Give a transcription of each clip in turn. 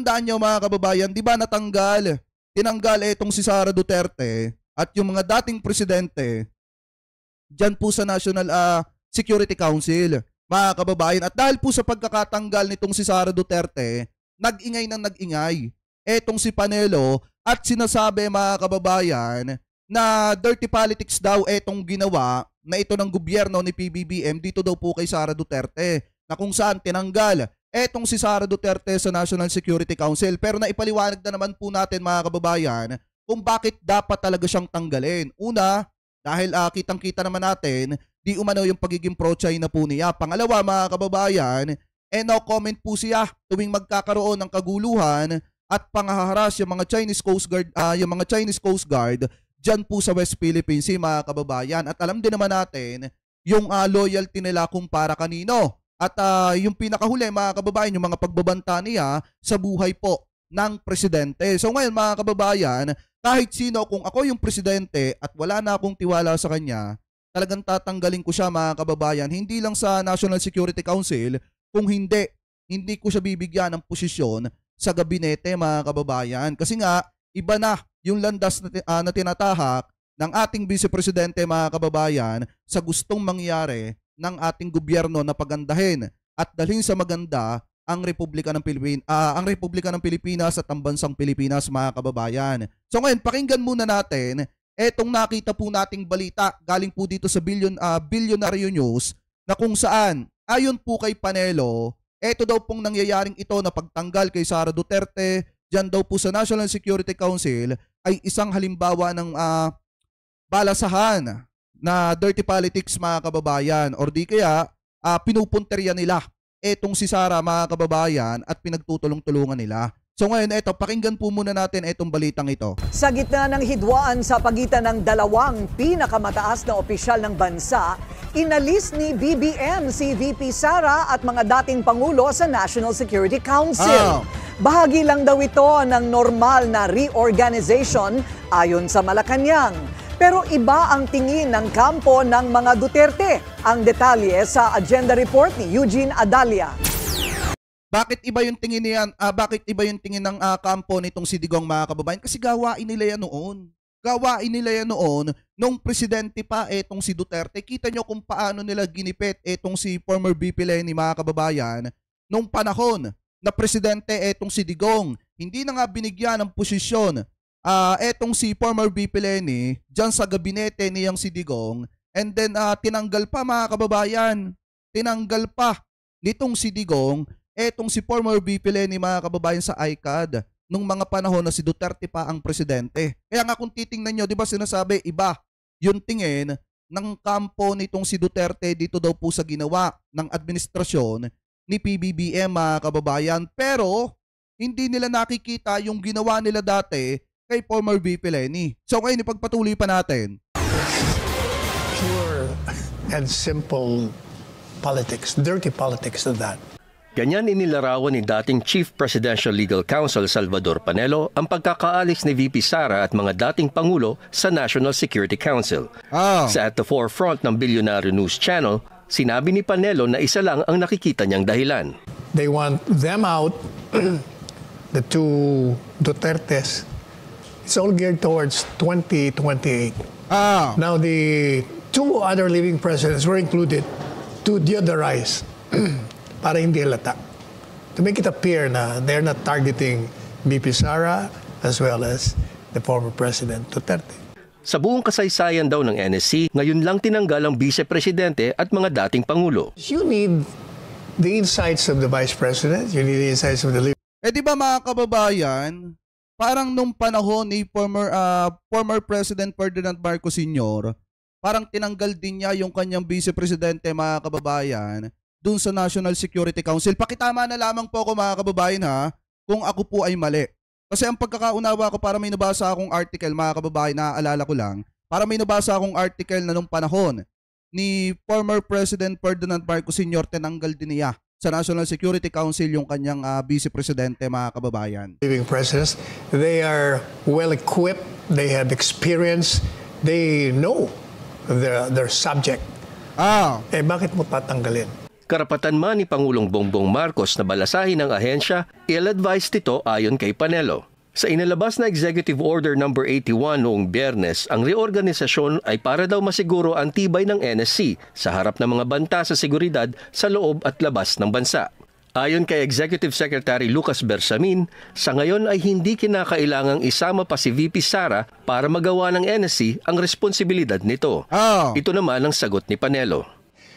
tandaan nyo mga kababayan, di ba tinanggal itong si Sara Duterte at yung mga dating presidente dyan po sa National Security Council, mga kababayan. At dahil po sa pagkakatanggal nitong si Sara Duterte, nag-ingay ng nag-ingay etong si Panelo at sinasabi mga kababayan na dirty politics daw etong ginawa na ito ng gobyerno ni PBBM dito daw po kay Sara Duterte, na kung saan tinanggal etong si Sara Duterte sa National Security Council. Pero naipaliwanag na naman po natin mga kababayan kung bakit dapat talaga siyang tanggalin. Una, dahil kitang-kita naman natin, di umano yung pagiging pro-China po niya. Pangalawa mga kababayan, no comment po siya tuwing magkakaroon ng kaguluhan at pangaharas yung mga Chinese Coast Guard dyan po sa West Philippine Sea mga kababayan. At alam din naman natin yung loyalty nila kung para kanino. At yung pinakahuli mga kababayan, yung mga pagbabanta niya sa buhay po ng presidente. So ngayon mga kababayan, kahit sino, kung ako yung presidente at wala na akong tiwala sa kanya, talagang tatanggalin ko siya mga kababayan. Hindi lang sa National Security Council, kung hindi ko siya bibigyan ng posisyon sa gabinete mga kababayan. Kasi nga, iba na yung landas na tinatahak ng ating Vice Presidente mga kababayan sa gustong mangyari ng ating gobyerno na pagandahin at dalhin sa maganda ang Republika ng Pilipinas at ang bansang Pilipinas mga kababayan. So ngayon, pakinggan muna natin etong nakita po nating balita galing po dito sa Billionaire News, na kung saan ayon po kay Panelo, eto daw pong nangyayaring ito na pagtanggal kay Sara Duterte dyan daw po sa National Security Council ay isang halimbawa ng balasahan na dirty politics mga kababayan, or di kaya pinupunterya nila etong si Sara mga kababayan at pinagtutulong-tulungan nila. So ngayon, pakinggan po muna natin etong balitang ito. Sa gitna ng hidwaan sa pagitan ng dalawang pinakamataas na opisyal ng bansa, inalis ni BBM si VP Sara at mga dating pangulo sa National Security Council. Bahagi lang daw ito ng normal na reorganization ayon sa Malacanang. Pero iba ang tingin ng kampo ng mga Duterte. Ang detalye sa agenda report ni Eugene Adalia. Bakit iba yung tingin niyan? Bakit iba yung tingin ng kampo nitong si Digong mga kababayan? Kasi gawain nila yan noon. Gawain nila yan noon nung presidente pa etong si Duterte. Kita nyo kung paano nila ginipit etong si former VP Leni mga kababayan nung panahon na presidente etong si Digong. Hindi na nga binigyan ng posisyon etong si former VP Leni dyan sa gabinete niyang si Digong, and then tinanggal pa mga kababayan, tinanggal pa nitong si Digong etong si former VP Leni mga kababayan sa ICAD nung mga panahon na si Duterte pa ang presidente. Kaya nga kung titingnan nyo, di ba sinasabi iba yung tingin ng kampo nitong si Duterte dito daw po sa ginawa ng administrasyon ni PBBM mga kababayan, pero hindi nila nakikita yung ginawa nila dati kay former VP Leni. So ngayon, ipagpatuloy pa natin. Pure and simple politics, dirty politics of that. Ganyan inilarawan ni dating Chief Presidential Legal Counsel Salvador Panelo ang pagkakaalis ni VP Sara at mga dating Pangulo sa National Security Council. Sa At the Forefront ng Billionaire News Channel, sinabi ni Panelo na isa lang ang nakikita niyang dahilan. They want them out, the two Dutertes. It's all geared towards 2028. Now, the two other living presidents were included to deodorize para hindi halata. To make it appear na they're not targeting VP Sara as well as the former President Duterte. Sa buong kasaysayan daw ng NSC, ngayon lang tinanggal ang vice-presidente at mga dating pangulo. You need the insights of the Vice President, you need the insights of the di ba mga kababayan, parang nung panahon ni former President Ferdinand Marcos Sr., parang tinanggal din niya yung kanyang vice-presidente mga kababayan dun sa National Security Council. Pakitama na lamang po ako mga kababayan kung ako po ay mali. Kasi ang pagkakaunawa ko, para may nabasa akong article mga kababayan, naaalala ko lang, para may nabasa akong article na nung panahon ni former President Ferdinand Marcos Sr., tinanggal din niya sa National Security Council yung kanyang vice-presidente mga kababayan. Living presidents, they are well-equipped, they have experience, they know their subject. Bakit mo tatanggalin? Karapatan man ni Pangulong Bongbong Marcos na balasahin ang ahensya, ill-advised ito ayon kay Panelo. Sa inilabas na Executive Order No. 81 noong Biyernes, ang reorganisasyon ay para daw masiguro ang tibay ng NSC sa harap ng mga banta sa seguridad sa loob at labas ng bansa. Ayon kay Executive Secretary Lucas Bersamin, sa ngayon ay hindi kinakailangang isama pa si VP Sara para magawa ng NSC ang responsibilidad nito. Ito naman ang sagot ni Panelo.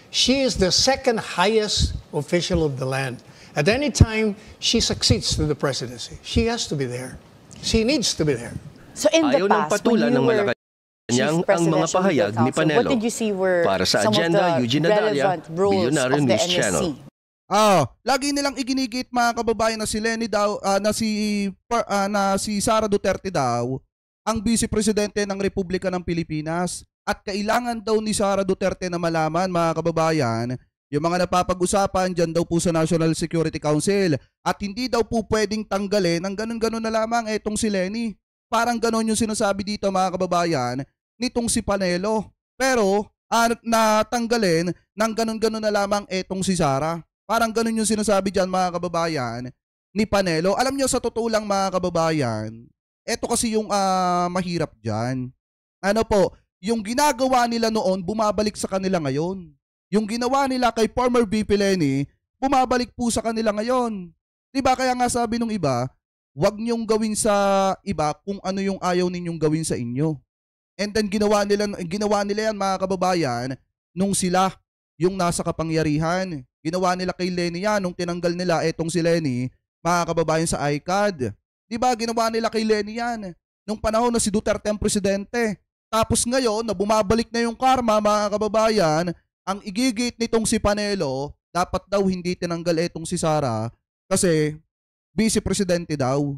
She is the second highest official of the land. At any time she succeeds to the presidency, she has to be there. She needs to be there. So in the Ayaw ng past, patulan when ng you were Malacanang ang mga pahayag ni Panelo. what did you see were Para sa some agenda, of the Eugene Adalia, relevant roles Billionaire of the News NSC? Channel. Lagi nilang iginigit mga kababayan na si Leni daw, na si Sara Duterte daw ang Vice Presidente ng Republika ng Pilipinas, at kailangan daw ni Sara Duterte na malaman mga kababayan yung mga napapag-usapan dyan daw po sa National Security Council, at hindi daw po pwedeng tanggalin ng ganun-ganun na lamang etong si Leni. Parang ganun yung sinasabi dito mga kababayan nitong si Panelo. Pero natanggalin ng ganun-ganun na lamang etong si Sara. Parang ganun yung sinasabi dyan mga kababayan ni Panelo. Alam nyo, sa totoo lang mga kababayan, eto kasi yung mahirap dyan. Ano po, yung ginagawa nila noon bumabalik sa kanila ngayon. Yung ginawa nila kay former VP Leni, bumabalik po sa kanila ngayon. Diba? Kaya nga sabi nung iba, wag niyong gawin sa iba kung ano yung ayaw ninyong gawin sa inyo. And then ginawa nila yan mga kababayan nung sila yung nasa kapangyarihan. Ginawa nila kay Leni yan nung tinanggal nila etong si Leni, mga kababayan, sa ICAD. Diba? Ginawa nila kay Leni yan nung panahon na si Duterte ang presidente. Tapos ngayon, na bumabalik na yung karma mga kababayan, ang igigit nitong si Panelo, dapat daw hindi tinanggal etong si Sara kasi vice presidente daw.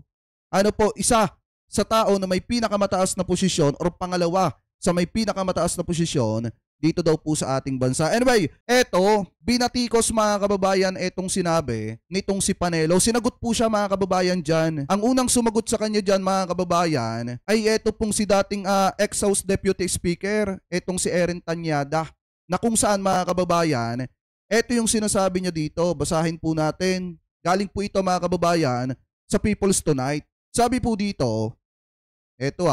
Ano po, isa sa tao na may pinakamataas na posisyon or pangalawa sa may pinakamataas na posisyon dito daw po sa ating bansa. Anyway, eto, binatikos mga kababayan etong sinabi nitong si Panelo. Sinagot po siya mga kababayan dyan. Ang unang sumagot sa kanya dyan mga kababayan ay eto pong si dating ex-House Deputy Speaker, etong si Erin Tanyada, na kung saan mga kababayan, eto yung sinasabi niya dito, basahin po natin. Galing po ito mga kababayan sa People's Tonight. Sabi po dito, eto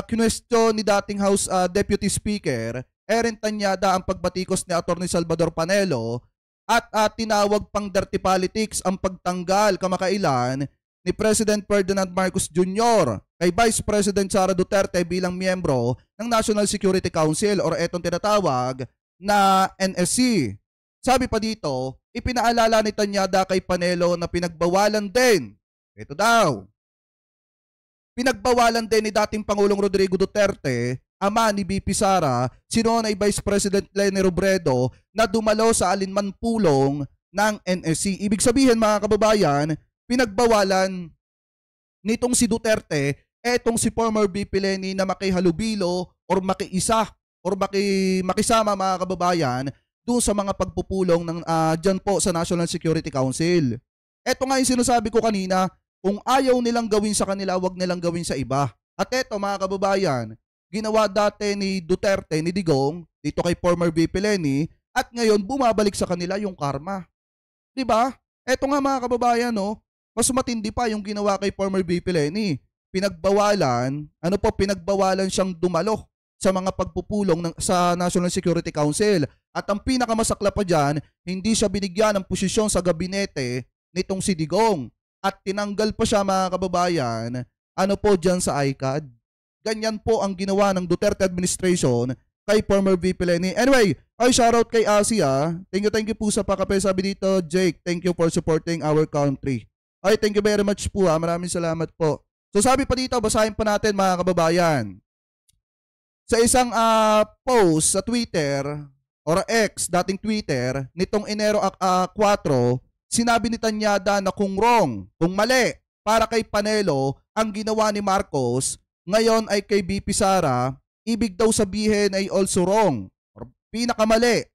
kinwestiyon ni dating House Deputy Speaker Erin Tanyada ang pagbatikos ni Atty. Salvador Panelo at tinawag pang dirty politics ang pagtanggal kamakailan ni President Ferdinand Marcos Jr. kay Vice President Sara Duterte bilang miyembro ng National Security Council or etong tinatawag na NSC. Sabi pa dito, ipinaalala ni Tanyada kay Panelo na pinagbawalan din, ito daw, pinagbawalan din ni dating Pangulong Rodrigo Duterte, ama ni VP Sara, sino ay Vice President Leni Robredo, na dumalo sa alinman pulong ng NSC. Ibig sabihin mga kababayan, pinagbawalan nitong si Duterte etong si former VP Leni na makihalubilo or makiisa or makisama mga kababayan doon sa mga pagpupulong ng dyan po sa National Security Council. Eto nga yung sinasabi ko kanina, kung ayaw nilang gawin sa kanila, wag nilang gawin sa iba. At eto mga kababayan, ginawa dati ni Duterte, ni Digong, dito kay former VP Leni, at ngayon bumabalik sa kanila yung karma. Diba? Eto nga mga kababayan, no, mas matindi pa yung ginawa kay former VP Leni. Pinagbawalan, pinagbawalan siyang dumalo sa mga pagpupulong sa National Security Council. At ang pinakamasakla pa dyan, hindi siya binigyan ng posisyon sa gabinete nitong si Digong. At tinanggal pa siya mga kababayan, dyan sa ICAD. Ganyan po ang ginawa ng Duterte administration kay former VP Leni. Anyway, shoutout kay Asia. Thank you po sa pakape. Sabi dito, Jake, thank you for supporting our country. Thank you very much po. Maraming salamat po. So sabi pa dito, basahin pa natin mga kababayan. Sa isang post sa Twitter or X, dating Twitter, nitong Enero 4, sinabi ni Tanyada na kung wrong, kung mali, para kay Panelo ang ginawa ni Marcos, ngayon ay kay VP Sara, ibig daw sabihin ay also wrong or pinakamali.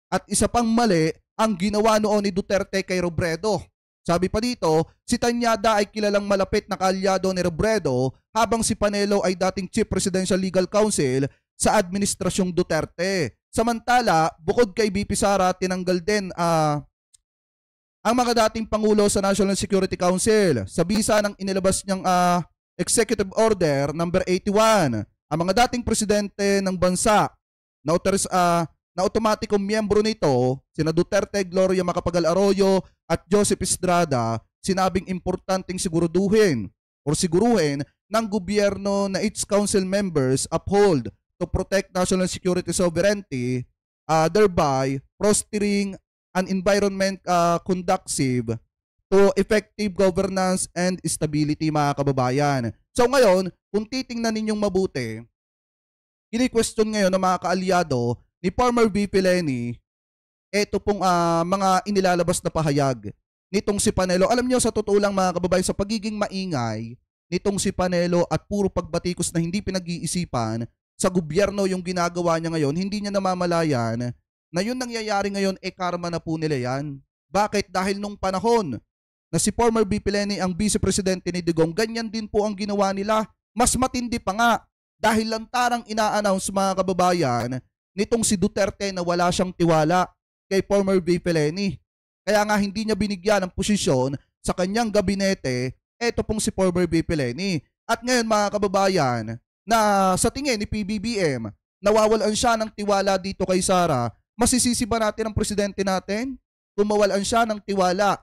At isa pang mali ang ginawa noon ni Duterte kay Robredo. Sabi pa dito, si Tanyada ay kilalang malapit na kaalyado ni Robredo habang si Panelo ay dating Chief Presidential Legal Counsel sa administrasyong Duterte. Samantala, bukod kay VP Sara, tinanggal din ang mga dating Pangulo sa National Security Council sa bisa ng inilabas niyang Executive Order number 81. Ang mga dating presidente ng bansa na otomatikong miyembro nito, sina Duterte, Gloria Macapagal Arroyo at Joseph Estrada, sinabing importanteng siguruhin ng gobyerno na its council members uphold to protect national security sovereignty, thereby fostering an environment conducive to effective governance and stability, mga kababayan. So ngayon, kung titingnan ninyong mabuti, ini-question ngayon ng mga kaalyado ni former VP Leni, eto pong mga inilalabas na pahayag nitong si Panelo. Alam niyo, sa totoo lang mga kababayan, sa pagiging maingay nitong si Panelo at puro pagbatikos na hindi pinag-iisipan sa gobyerno yung ginagawa niya ngayon, hindi niya namamalayan na yun nangyayari ngayon, karma na po nila yan. Bakit? Dahil nung panahon na si former VP Leni ang vice-presidente ni Digong, ganyan din po ang ginawa nila. Mas matindi pa nga dahil lantarang ina-announce, mga kababayan, nitong si Duterte na wala siyang tiwala kay former VP Leni. Kaya nga hindi niya binigyan ng posisyon sa kanyang gabinete eto pong si former VP Leni. At ngayon, mga kababayan, na sa tingin ni PBBM, nawawalan siya ng tiwala dito kay Sara, masisisi ba natin ang presidente natin? Kung mawalan siya ng tiwala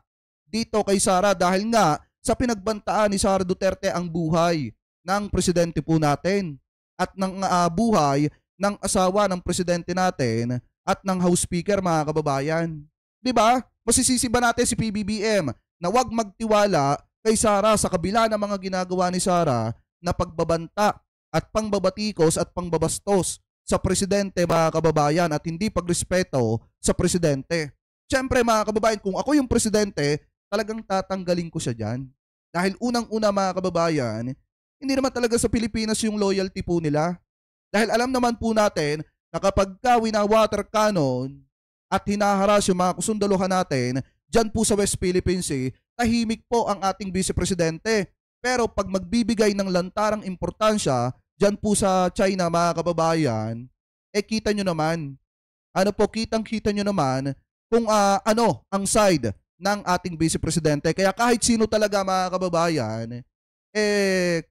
dito kay Sara dahil nga sa pinagbantaan ni Sara Duterte ang buhay ng presidente po natin at ng buhay ng asawa ng presidente natin at ng House Speaker, mga kababayan. Diba? Masisisi ba natin si PBBM na wag magtiwala kay Sara sa kabila ng mga ginagawa ni Sara na pagbabanta at pangbabatikos at pangbabastos sa presidente, mga kababayan, at hindi pagrespeto sa presidente? Siyempre, mga kababayan, kung ako yung presidente, talagang tatanggalin ko siya dyan. Dahil unang-una, mga kababayan, hindi naman talaga sa Pilipinas yung loyalty po nila. Dahil alam naman po natin na kapag wina-water cannon at hinaharas yung mga kusundaluhan natin, dyan po sa West Philippine Sea, tahimik po ang ating vice-presidente. Pero pag magbibigay ng lantarang importansya, dyan po sa China, mga kababayan, kita nyo naman. Kitang-kita nyo naman kung ano ang side ng ating vice-presidente. Kaya kahit sino talaga, mga kababayan,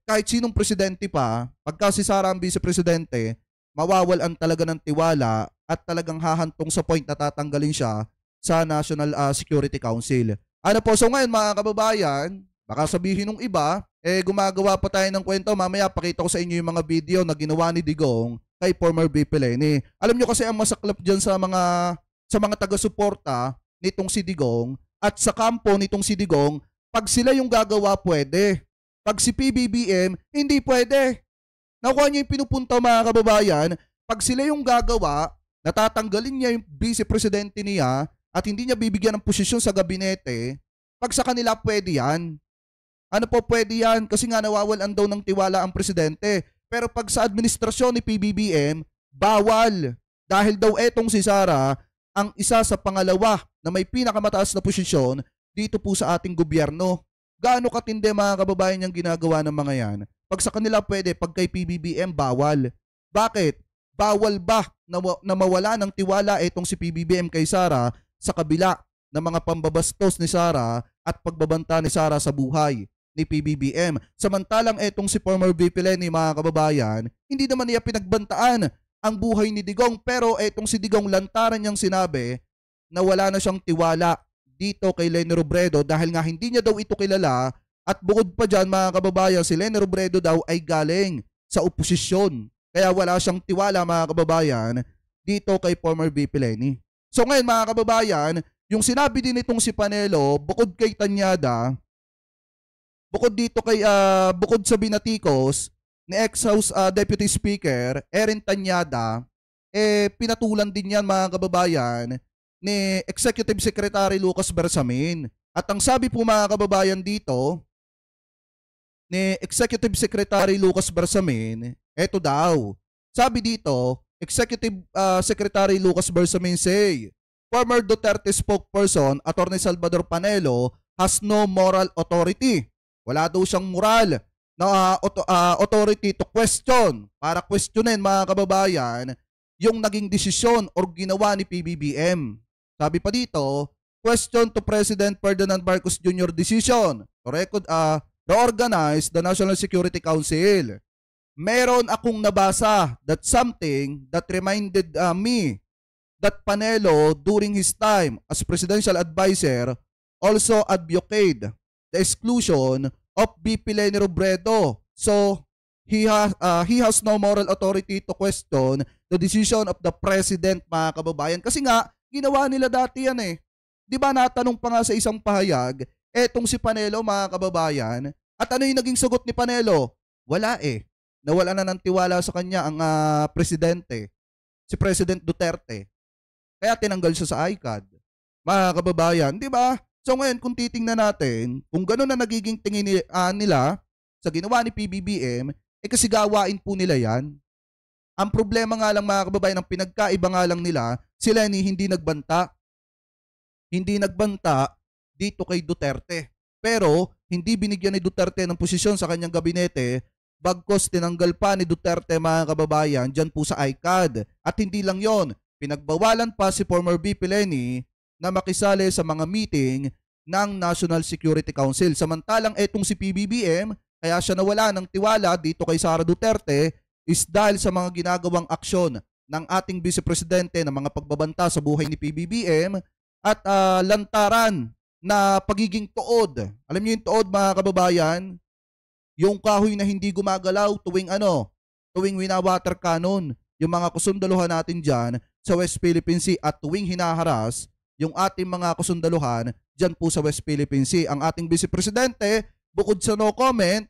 kahit sinong presidente pa, pagka si Sara ang vice-presidente, mawawalan talaga ng tiwala at talagang hahantong sa point na tatanggalin siya sa National Security Council. So ngayon, mga kababayan, baka sabihin ng iba, gumagawa pa tayo ng kwento. Mamaya pakita ko sa inyo yung mga video na ginawa ni Digong kay former VP Leni. Alam nyo kasi ang masaklap dyan sa mga taga-suporta nitong si Digong at sa kampo nitong si Digong, pag sila yung gagawa, pwede. Pag si PBBM, hindi pwede. Nakuha niyo yung pinupunta, mga kababayan, pag sila yung gagawa, natatanggalin niya yung vice-presidente niya at hindi niya bibigyan ng posisyon sa gabinete, pag sa kanila pwede yan. Pwede yan? Kasi nga nawawalan daw ng tiwala ang presidente. Pero pag sa administrasyon ni PBBM, bawal. Dahil daw etong si Sara ang isa sa pangalawa na may pinakamataas na posisyon dito po sa ating gobyerno. Gaano katindi, mga kababayan, yung ginagawa ng mga yan? Pag sa kanila pwede, pag kay PBBM, bawal. Bakit? Bawal ba na mawala ng tiwala etong si PBBM kay Sara sa kabila ng mga pambabastos ni Sara at pagbabanta ni Sara sa buhay ni PBBM? Samantalang etong si former VP Leni, mga kababayan, hindi naman niya pinagbantaan ang buhay ni Digong, pero etong si Digong, lantaran niyang sinabi na wala na siyang tiwala dito kay Leni Robredo dahil nga hindi niya daw ito kilala. At bukod pa dyan, mga kababayan, si Leni Robredo daw ay galing sa oposisyon. Kaya wala siyang tiwala, mga kababayan, dito kay former VP Leni. So ngayon, mga kababayan, yung sinabi din itong si Panelo, bukod kay Tanyada, bukod sa binatikos ni ex-House Deputy Speaker Erin Tanyada, pinatulan din yan, mga kababayan, ni Executive Secretary Lucas Bersamin. At ang sabi po, mga kababayan, dito ni Executive Secretary Lucas Bersamin, eto daw. Sabi dito, Executive Secretary Lucas Bersamin say, former Duterte spokesperson Attorney Salvador Panelo has no moral authority. Wala daw siyang moral na authority to question, para questionin mga kababayan, yung naging desisyon or ginawa ni PBBM. Sabi pa dito, question to President Ferdinand Marcos Jr. decision to reorganize the National Security Council. Meron akong nabasa that something that reminded me that Panelo during his time as presidential advisor also advocated the exclusion of VP Leni Robredo. So he has no moral authority to question the decision of the president, mga kababayan. Kasi nga, ginawa nila dati yan eh. Di ba natanong pa nga sa isang pahayag, etong si Panelo, mga kababayan, at ano yung naging sagot ni Panelo? Wala eh. Nawala na ng tiwala sa kanya ang presidente, si President Duterte. Kaya tinanggal siya sa ICAD. Mga kababayan, di ba? So ngayon, kung titingnan natin, kung gano'n na nagiging tingin nila sa ginawa ni PBBM, kasi gawain po nila yan. Ang problema nga lang, mga kababayan, ang pinagkaiba nga lang nila, si Leni hindi nagbanta. Hindi nagbanta dito kay Duterte. Pero hindi binigyan ni Duterte ng posisyon sa kanyang gabinete, bagkos tinanggal pa ni Duterte, mga kababayan, dyan po sa ICAD. At hindi lang yon, pinagbawalan pa si former VP Leni na makisali sa mga meeting ng National Security Council. Samantalang etong si PBBM, kaya siya nawala ng tiwala dito kay Sara Duterte is dahil sa mga ginagawang aksyon ng ating Vice Presidente na mga pagbabanta sa buhay ni PBBM at lantaran na pagiging tuod. Alam niyo yung tuod, mga kababayan? Yung kahoy na hindi gumagalaw tuwing winawater cannon. Yung mga kusundaluhan natin dyan sa West Philippine Sea at tuwing hinaharas yung ating mga kusundaluhan dyan po sa West Philippine Sea. Ang ating Vice Presidente, bukod sa no comment,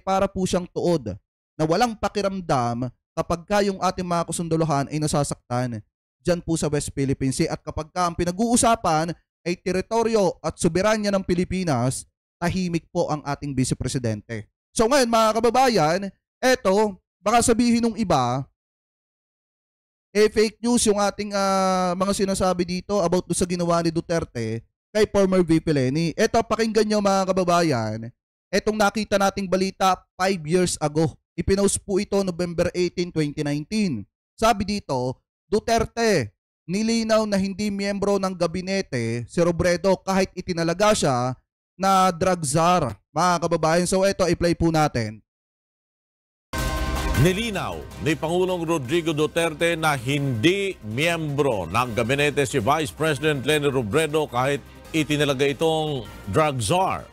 para po siyang tuod na walang pakiramdam kapag yung ating mga kusundaluhan ay nasasaktan dyan po sa West Philippine Sea. At kapag ang pinag-uusapan ay teritoryo at soberanya ng Pilipinas, tahimik po ang ating Vice Presidente. So ngayon, mga kababayan, eto, baka sabihin ng iba, fake news yung ating mga sinasabi dito about sa ginawa ni Duterte kay former VP Leni. Eto, pakinggan nyo, mga kababayan. Etong nakita nating balita 5 years ago. Ipinost po ito November 18, 2019. Sabi dito, Duterte, nilinaw na hindi miyembro ng gabinete si Robredo kahit itinalaga siya na drug czar. Mga kababayan, so eto, i-play po natin. Nilinaw ni Pangulong Rodrigo Duterte na hindi miyembro ng gabinete si Vice President Leni Robredo kahit itinalaga itong drug czar.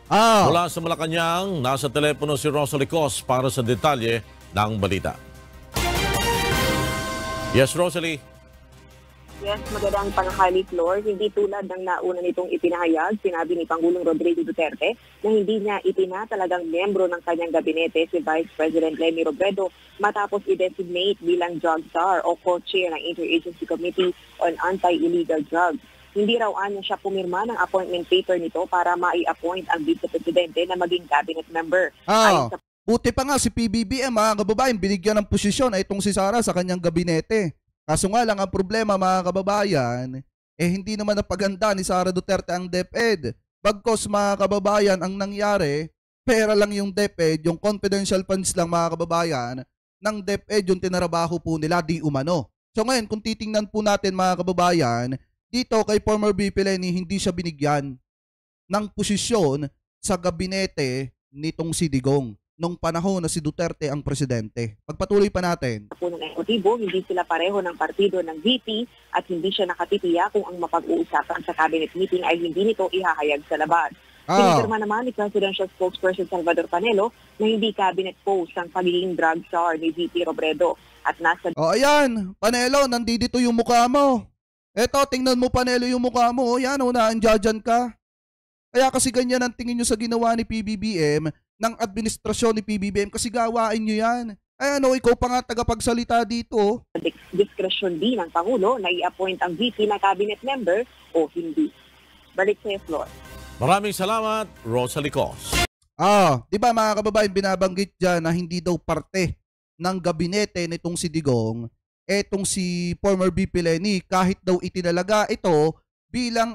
Mula sa Malacanang, nasa telepono si Rosalie Cos para sa detalye ng balita. Yes, Rosalie. Yes, magandang tanghali, Flor. Hindi tulad ng nauna nitong ipinahayag, sinabi ni Pangulong Rodrigo Duterte na hindi niya itinatalagang miyembro ng kanyang gabinete si Vice President Leni Robredo matapos i-designate bilang drug czar o co-chair ng Interagency Committee on Anti-Illegal Drugs. Hindi raw anya siya pumirma ng appointment paper nito para mai-appoint ang vice-presidente na maging cabinet member. Buti pa nga si PBBM, mga kababayan, binigyan ng posisyon ay itong si Sara sa kanyang gabinete. Kaso nga lang ang problema, mga kababayan, hindi naman napaganda ni Sara Duterte ang DepEd. Bagkos, mga kababayan, ang nangyari, pera lang yung DepEd, yung confidential funds lang, mga kababayan, ng DepEd yung tinarabaho po nila, di umano. So ngayon, kung titingnan po natin, mga kababayan, dito kay former VP Leni, hindi siya binigyan ng posisyon sa gabinete nitong si Digong nung panahon na si Duterte ang presidente. Pagpatuloy pa natin. Punong ekotibo, hindi sila pareho ng partido ng VP at hindi siya nakatitiya kung ang mapag-uusapan sa cabinet meeting ay hindi nito ihahayag sa labas. Pinipirma naman ni Presidential Spokesperson Salvador Panelo na hindi cabinet post ang pagiging drug czar ni VP Robredo. At nasa... ayan, Panelo, nandito yung mukha mo. Eto, tingnan mo, Panelo, yung mukha mo. Yan, naandyan ka. Kaya kasi ganyan ang tingin nyo sa ginawa ni PBBM ng administrasyon ni PBBM kasi gawain nyo yan. Ay ikaw pa nga tagapagsalita dito. Discretion din ng Pangulo na i-appoint ang VP na cabinet member o hindi. Balik sa floor. Maraming salamat, Rosalie Cos. Di ba, mga kababayan, binabanggit dyan na hindi daw parte ng gabinete nitong si Digong, etong si former VP Leni, kahit daw itinalaga ito bilang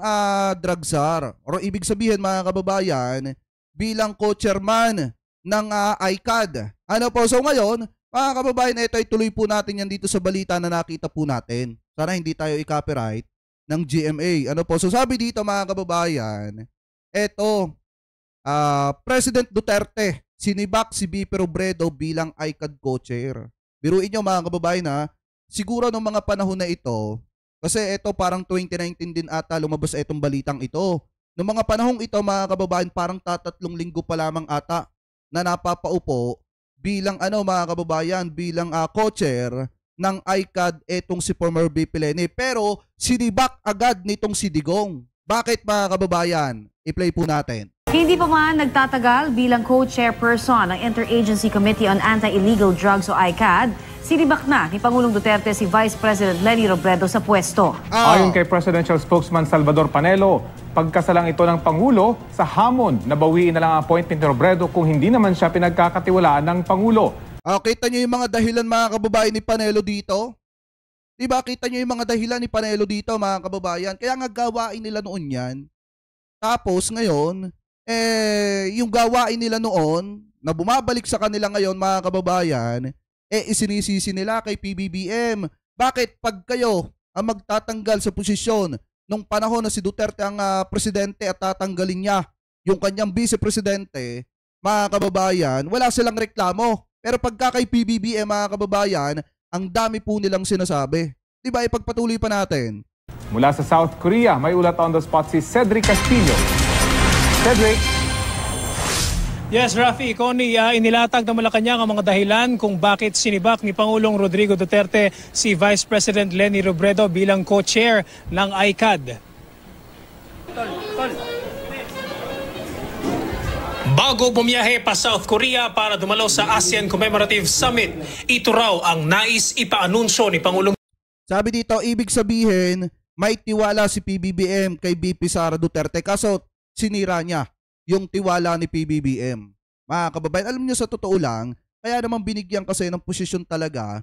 drug czar. O ibig sabihin, mga kababayan, bilang co-chairman ng ICAD. Ano po, so ngayon, mga kababayan, ito ay tuloy po natin yan dito sa balita na nakita po natin. Sana hindi tayo i-copyright ng GMA. Ano po, so sabi dito mga kababayan, ito, President Duterte, sinibak si BP Robredo bilang ICAD co-chair. Biruin nyo mga kababayan ha, siguro nung mga panahon na ito, kasi ito parang 2019 din ata lumabas itong balitang ito. Noong mga panahong ito mga kababayan, parang 3 linggo pa lamang ata na napapaupo bilang mga kababayan, bilang co-chair ng ICAD etong si former BP Leni. Pero sinibak agad nitong si Digong. Bakit mga kababayan? I-play po natin. Hindi pa man nagtatagal bilang co-chairperson ng Interagency Committee on Anti-Illegal Drugs o ICAD, sinibak na ni Pangulong Duterte si Vice President Leni Robredo sa pwesto. Ayon kay Presidential Spokesman Salvador Panelo, pagkasalang ito ng Pangulo sa hamon na bawiin na lang ang appointment ni Robredo kung hindi naman siya pinagkakatiwalaan ng Pangulo. Kita niyo yung mga dahilan mga kababayan ni Panelo dito? Diba? Kita niyo yung mga dahilan ni Panelo dito mga kababayan? Kaya nga gawain nila noon yan. Tapos ngayon, yung gawain nila noon na bumabalik sa kanila ngayon mga kababayan, isinisisi nila kay PBBM. Bakit pag kayo ang magtatanggal sa posisyon nung panahon na si Duterte ang presidente at tatanggalin niya yung kanyang vice-presidente, mga kababayan, wala silang reklamo. Pero pagka kay PBBM mga kababayan, ang dami po nilang sinasabi. Diba, ipagpatuloy pa natin. Mula sa South Korea, may ulat on the spot si Cedric Castillo. Cedric. Yes, Rafi, Connie, inilatag ng Malacanang ang mga dahilan kung bakit sinibak ni Pangulong Rodrigo Duterte si Vice President Leni Robredo bilang co-chair ng ICAD. Bago bumiyahe pa South Korea para dumalo sa ASEAN Commemorative Summit, ito raw ang nais ipaanunsyo ni Pangulong. Sabi dito, ibig sabihin, may tiwala si PBBM kay BP Sara Duterte kaso sinira niya yung tiwala ni PBBM. Mga kababayan, alam niyo sa totoo lang, kaya naman binigyan kasi ng posisyon talaga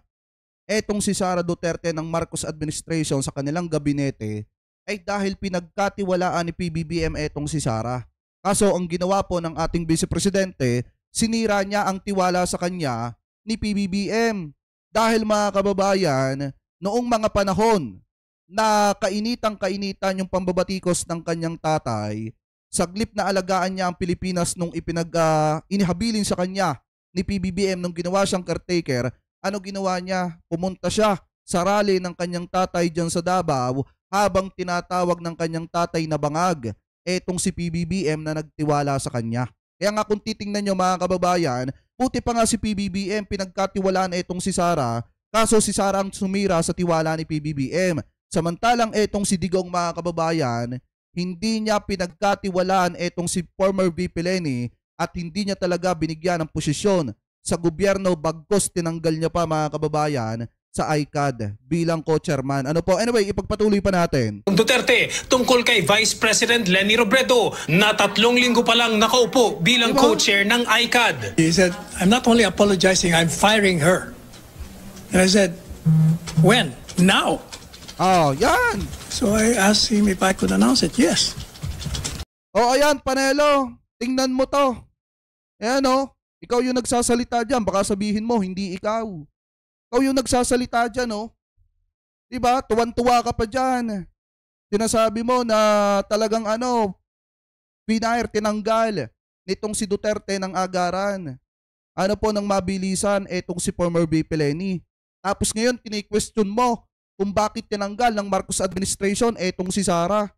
etong si Sara Duterte ng Marcos administration sa kanilang gabinete ay dahil pinagkatiwalaan ni PBBM etong si Sara. Kaso ang ginawa po ng ating vice-presidente, sinira niya ang tiwala sa kanya ni PBBM. Dahil mga kababayan, noong mga panahon na kainitan yung pambabatikos ng kanyang tatay, saglip na alagaan niya ang Pilipinas nung inihabilin sa kanya ni PBBM nung ginawa siyang caretaker. Ano ginawa niya? Pumunta siya sa rally ng kanyang tatay dyan sa Davao habang tinatawag ng kanyang tatay na bangag etong si PBBM na nagtiwala sa kanya. Kaya nga kung titingnan nyo mga kababayan, puti pa nga si PBBM pinagkatiwalaan etong si Sara, kaso si Sara ang sumira sa tiwala ni PBBM. Samantalang etong si Digong mga kababayan, hindi niya pinagkatiwalaan etong si former VP Leni at hindi niya talaga binigyan ng posisyon sa gobyerno bagkos tinanggal niya pa mga kababayan sa ICAD bilang co-chairman. Ano po? Anyway, ipagpatuloy pa natin. Duterte tungkol kay Vice President Leni Robredo na 3 linggo pa lang nakaupo bilang co-chair ng ICAD. He said, I'm not only apologizing, I'm firing her. And I said, when? Now? Oh, yan. So I asked him if I could announce it. Yes. Oh, ayan, Panelo. Tingnan mo to. Ayan, oh. Ikaw yung nagsasalita dyan. Baka sabihin mo, hindi ikaw. Ikaw yung nagsasalita dyan, oh. Diba? Tuwan-tuwa ka pa dyan. Sinasabi mo na talagang tinanggal nitong si Duterte ng agaran. Ano po nang mabilisan etong si former VP Leni. Tapos ngayon, tini-question mo kung bakit tinanggal ng Marcos administration etong si Sara.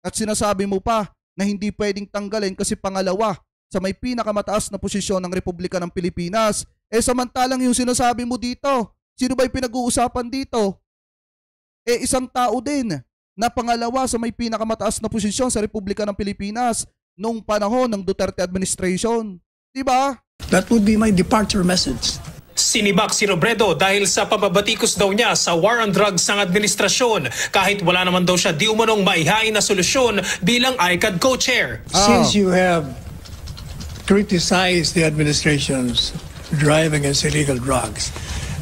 At sinasabi mo pa na hindi pwedeng tanggalin kasi pangalawa sa may pinakamataas na posisyon ng Republika ng Pilipinas. Samantalang yung sinasabi mo dito, sino ba yung pinag-uusapan dito? Isang tao din na pangalawa sa may pinakamataas na posisyon sa Republika ng Pilipinas noong panahon ng Duterte administration. Diba? That would be my departure message. Sinibak si Robredo dahil sa pababatikos daw niya sa war on drugs ng administrasyon kahit wala naman daw siya di umanong maihain na solusyon bilang ICAD co-chair. Since you have criticized the administration's drive against illegal drugs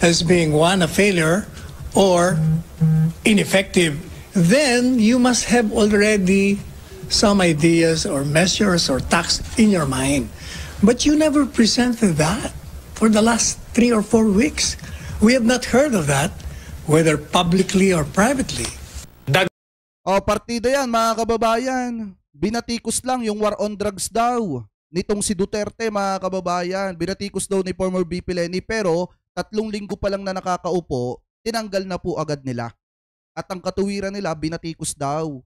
as being one, a failure or ineffective, then you must have already some ideas or measures or tactics in your mind But you never presented that for the last 3 or 4 weeks. We have not heard of that, whether publicly or privately. Partida yan mga kababayan. Binatikos lang yung war on drugs daw nitong si Duterte mga kababayan. Binatikos daw ni former VP Leni pero 3 linggo pa lang na nakakaupo, tinanggal na po agad nila. At ang katuwiran nila, binatikos daw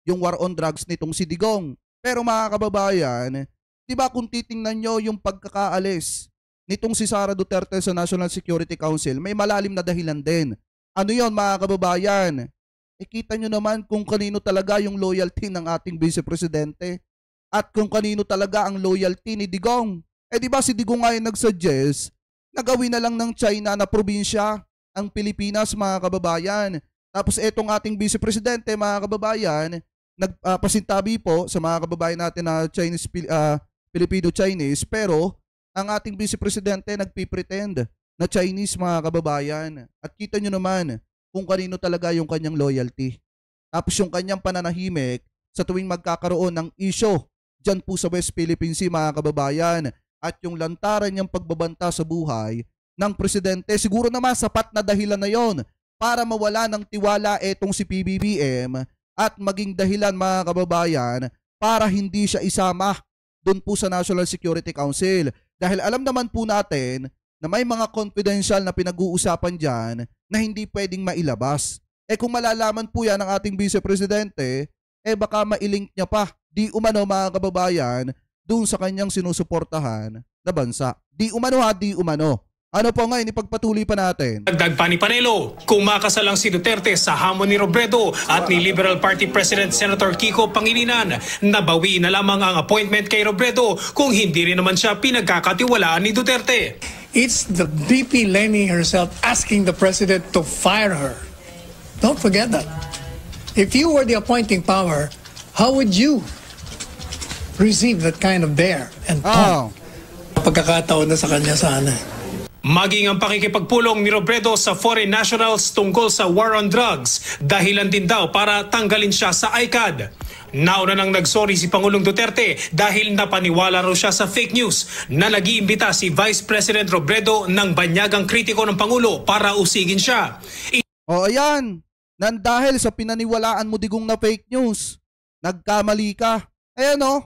yung war on drugs nitong si Digong. Pero mga kababayan, di ba kung titingnan nyo yung pagkakaalis nitong si Sara Duterte sa National Security Council, may malalim na dahilan din. Ano yon mga kababayan? Kita nyo naman kung kanino talaga yung loyalty ng ating Vice Presidente at kung kanino talaga ang loyalty ni Digong. Di ba si Digong nga yung nag-suggest na gawin na lang ng China na probinsya ang Pilipinas mga kababayan. Tapos etong ating Vice Presidente mga kababayan, nagpasintabi po sa mga kababayan natin na Chinese, Filipino-Chinese, pero ang ating Vice Presidente nagpipretend na Chinese mga kababayan. At kita nyo naman kung kanino talaga yung kanyang loyalty. Tapos yung kanyang pananahimik sa tuwing magkakaroon ng issue dyan po sa West Philippine Sea mga kababayan at yung lantaran niyang pagbabanta sa buhay ng presidente, siguro naman sapat na dahilan na yon para mawala ng tiwala etong si PBBM at maging dahilan mga kababayan para hindi siya isama doon po sa National Security Council. Dahil alam naman po natin na may mga confidential na pinag-uusapan dyan na hindi pwedeng mailabas. Kung malalaman po yan ng ating Vice Presidente, baka mailink niya pa, di umano mga kababayan, doon sa kanyang sinusuportahan na bansa. Di umano ha, di umano. Ano po ngayon, ipagpatuloy pa natin. Dagdag pa ni Panelo, kumakasal lang si Duterte sa hamon ni Robredo at ni Liberal Party President Senator Kiko Pangilinan. Nabawi na lamang ang appointment kay Robredo kung hindi rin naman siya pinagkakatiwalaan ni Duterte. It's the VP Leni herself asking the president to fire her. Don't forget that. If you were the appointing power, how would you receive that kind of dare and taunt? Pagkakataon na sa kanya sana. Maging ang pakikipagpulong ni Robredo sa foreign nationals tungkol sa war on drugs, dahilan din daw para tanggalin siya sa ICAD. Nauna nang nagsorry si Pangulong Duterte dahil napaniwala raw siya sa fake news na nag-iimbita si Vice President Robredo ng banyagang kritiko ng Pangulo para usigin siya. Ayan, dahil sa pinaniwalaan mo Digong na fake news, nagkamali ka. Ayan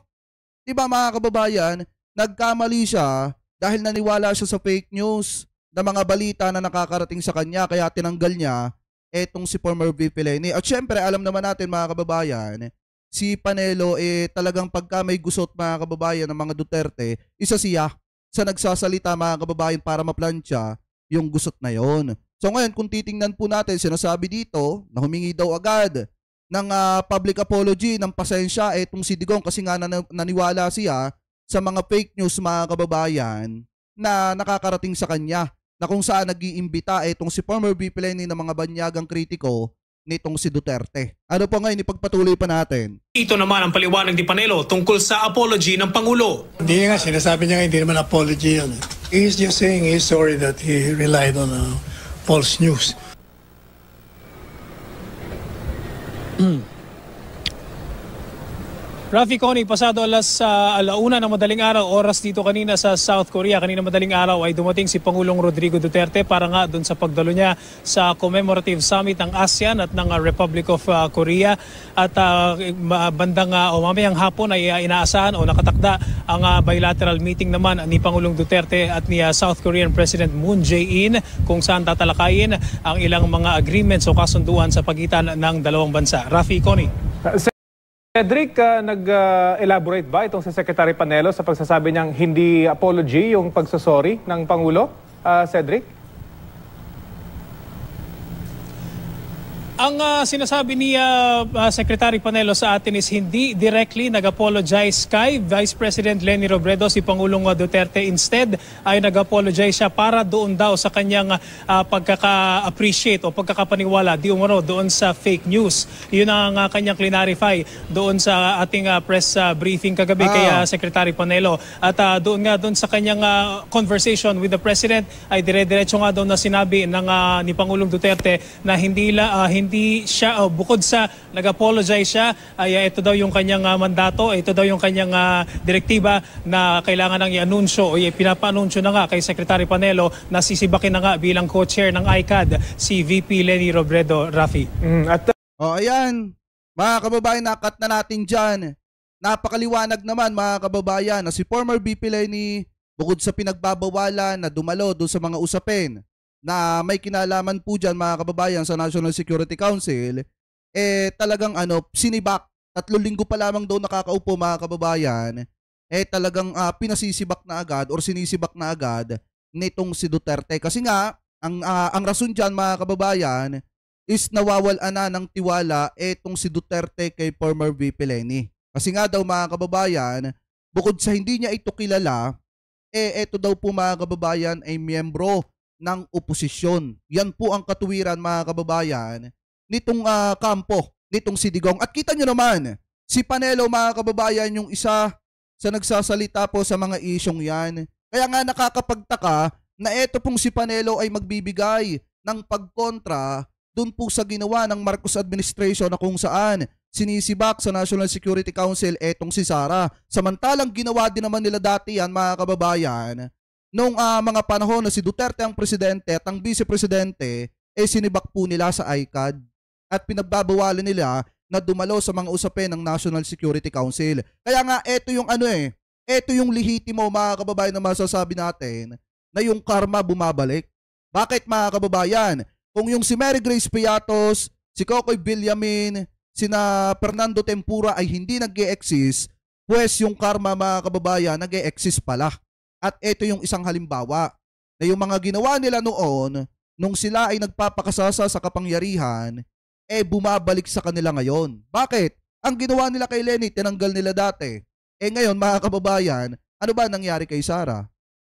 diba mga kababayan, nagkamali siya dahil naniwala siya sa fake news na mga balita na nakakarating sa kanya kaya tinanggal niya etong si former VP Leni. At syempre alam naman natin mga kababayan, si Panelo talagang pagka may gusot mga kababayan ng mga Duterte, isa siya sa nagsasalita mga kababayan para maplansya yung gusot na yon. So ngayon kung titingnan po natin, sinasabi dito na humingi daw agad ng public apology, ng pasensya etong si Digong kasi nga naniwala siya sa mga fake news mga kababayan na nakakarating sa kanya na kung saan nag-iimbita etong si former VP Leni ng mga banyagang kritiko nitong si Duterte. Ano po ngayon, ipagpatuloy pa natin. Ito naman ang paliwanag ni Panelo tungkol sa apology ng Pangulo. Hindi nga, sinasabi niya nga hindi naman apology yun. He's just saying he's sorry that he relied on false news. Rafi Connie, pasado alauna ng madaling araw, oras dito kanina sa South Korea. Kanina madaling araw ay dumating si Pangulong Rodrigo Duterte para nga doon sa pagdalo niya sa commemorative summit ng ASEAN at ng Republic of Korea. At bandang o mamayang hapon ay inaasahan o nakatakda ang bilateral meeting naman ni Pangulong Duterte at ni South Korean President Moon Jae-in kung saan tatalakayin ang ilang mga agreements o kasunduan sa pagitan ng dalawang bansa. Rafi Connie. Cedric, nag-elaborate ba itong si Secretary Panelo sa pagsasabi niyang hindi apology yung pagsasorry ng Pangulo? Cedric? Ang sinasabi ni Secretary Panelo sa atin is hindi directly nag-apologize kay Vice President Leni Robredo si Pangulong Duterte. Instead ay nag-apologize siya para doon daw sa kanyang pagkaka-appreciate o pagkakapaniwala di umano doon sa fake news. Yun ang kanyang clarify doon sa ating press briefing kagabi kay Secretary Panelo. At doon sa kanyang conversation with the President ay dire-diretso nga doon na sinabi ng ni Pangulong Duterte na hindi hindi siya, bukod sa nag-apologize siya, ay ito daw yung kanyang mandato, ito daw yung kanyang direktiba na kailangan nang i-anunsyo o pinapa-anunsyo na nga kay Secretary Panelo na sisibakin na nga bilang co-chair ng ICAD si VP Leni Robredo, Rafi. Ayan, mga kababayan, nakat na natin dyan. Napakaliwanag naman mga kababayan na si former VP Leni, bukod sa pinagbabawalan na dumalo doon sa mga usapin na may kinalaman po dyan mga kababayan sa National Security Council, talagang sinibak, 3 linggo pa lamang daw nakakaupo mga kababayan, talagang pinasisibak na agad or sinisibak na agad nitong si Duterte. Kasi nga, ang rason dyan mga kababayan is nawawalan na ng tiwala itong si Duterte kay former VP Leni. Kasi nga daw mga kababayan, bukod sa hindi niya ito kilala, ito daw po mga kababayan ay miyembro ng oposisyon. Yan po ang katuwiran mga kababayan nitong kampo, nitong si Digong. At kita nyo naman, si Panelo mga kababayan yung isa sa nagsasalita po sa mga isyong yan. Kaya nga nakakapagtaka na ito pong si Panelo ay magbibigay ng pagkontra dun po sa ginawa ng Marcos administration na kung saan sinisibak sa National Security Council etong si Sara. Samantalang ginawa din naman nila dati yan mga kababayan nung mga panahon na si Duterte ang presidente at ang vice-presidente sinibak po nila sa ICAD at pinagbabawalan nila na dumalo sa mga usapin ng National Security Council. Kaya nga ito yung ito yung lehitimo mga kababayan na masasabi natin na yung karma bumabalik. Bakit mga kababayan? Kung yung si Mary Grace Piatos, si Cocoy Villamin, sina Fernando Tempura ay hindi nag-e-exist, pues yung karma mga kababayan nag-e-exist pala. At ito yung isang halimbawa na yung mga ginawa nila noon, nung sila ay nagpapakasasa sa kapangyarihan, bumabalik sa kanila ngayon. Bakit? Ang ginawa nila kay Leni, tinanggal nila dati. Ngayon mga kababayan, ano ba nangyari kay Sara?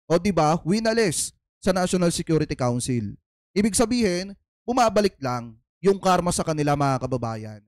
O diba, winalis sa National Security Council. Ibig sabihin, bumabalik lang yung karma sa kanila mga kababayan.